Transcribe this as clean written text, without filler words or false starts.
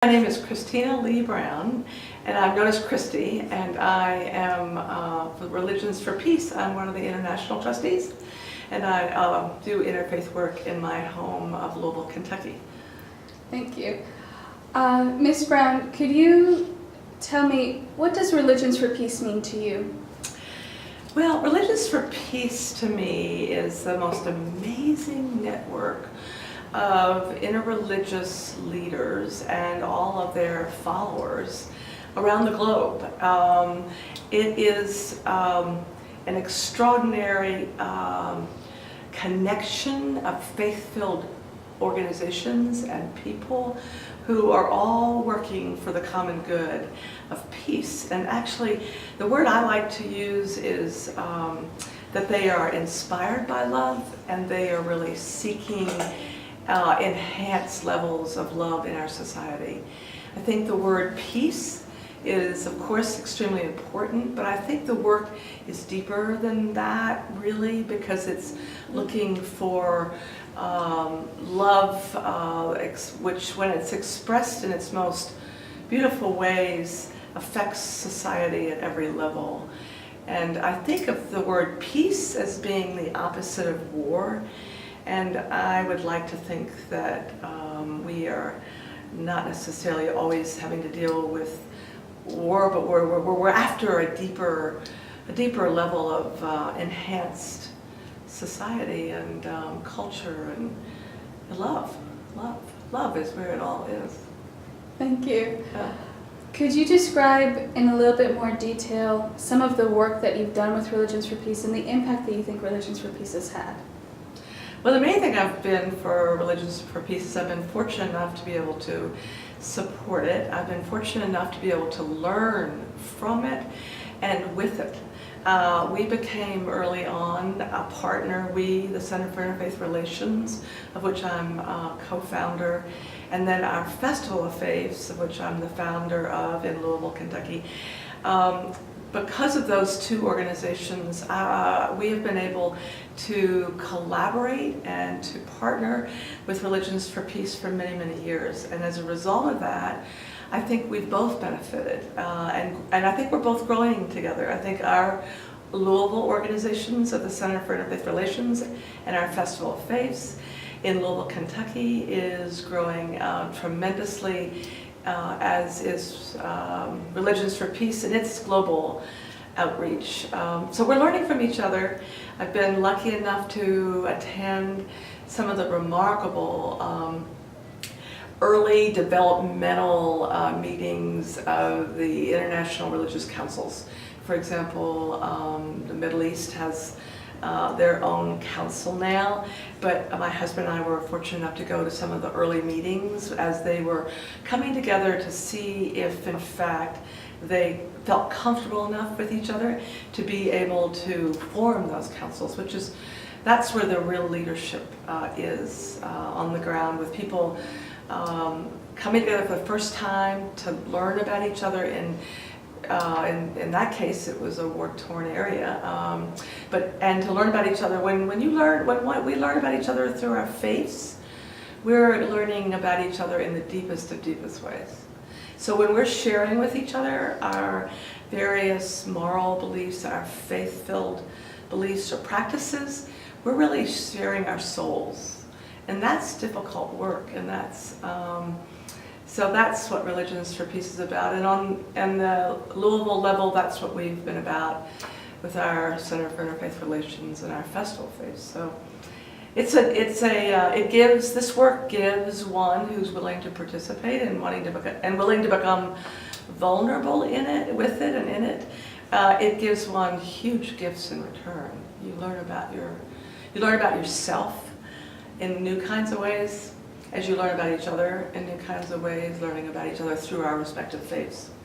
My name is Christina Lee Brown, and I'm known as Trustee, and I am for Religions for Peace. I'm one of the international trustees, and I do interfaith work in my home of Louisville, Kentucky. Thank you. Ms. Brown, could you tell me, what does Religions for Peace mean to you? Well, Religions for Peace to me is the most amazing network of interreligious leaders and all of their followers around the globe. It is an extraordinary connection of faith-filled organizations and people who are all working for the common good of peace. And actually, the word I like to use is that they are inspired by love, and they are really seeking enhanced levels of love in our society. I think the word peace is, of course, extremely important, but I think the work is deeper than that, really, because it's looking for love, which, when it's expressed in its most beautiful ways, affects society at every level. And I think of the word peace as being the opposite of war. And I would like to think that we are not necessarily always having to deal with war, but we're after a deeper level of enhanced society and culture and love. Love is where it all is. Thank you. Could you describe in a little bit more detail some of the work that you've done with Religions for Peace and the impact that you think Religions for Peace has had? Well, the main thing I've been for Religions for Peace is I've been fortunate enough to be able to support it. I've been fortunate enough to be able to learn from it and with it. We became early on a partner, the Center for Interfaith Relations, of which I'm co-founder, and then our Festival of Faiths, of which I'm the founder of in Louisville, Kentucky. Because of those two organizations, we have been able to collaborate and to partner with Religions for Peace for many, many years. And as a result of that, I think we've both benefited. And I think we're both growing together. I think our Louisville organizations of the Center for Interfaith Relations and our Festival of Faiths in Louisville, Kentucky is growing tremendously, as is Religions for Peace and its global outreach. So we're learning from each other. I've been lucky enough to attend some of the remarkable early developmental meetings of the International Religious Councils. For example, the Middle East has their own council now, but my husband and I were fortunate enough to go to some of the early meetings as they were coming together to see if, in fact, they felt comfortable enough with each other to be able to form those councils, that's where the real leadership is on the ground, with people coming together for the first time to learn about each other. In that case, it was a war-torn area, and to learn about each other. When we learn about each other through our faiths, we're learning about each other in the deepest of deepest ways. So when we're sharing with each other our various moral beliefs, our faith-filled beliefs or practices, we're really sharing our souls, and that's difficult work, and so that's what Religions for Peace is about. And on the Louisville level, that's what we've been about with our Center for Interfaith Relations and our Festival of Faith. So this work gives one who's willing to participate and willing to become vulnerable in it, with it, and in it. It gives one huge gifts in return. You learn about yourself in new kinds of ways, as you learn about each other in new kinds of ways, learning about each other through our respective faiths.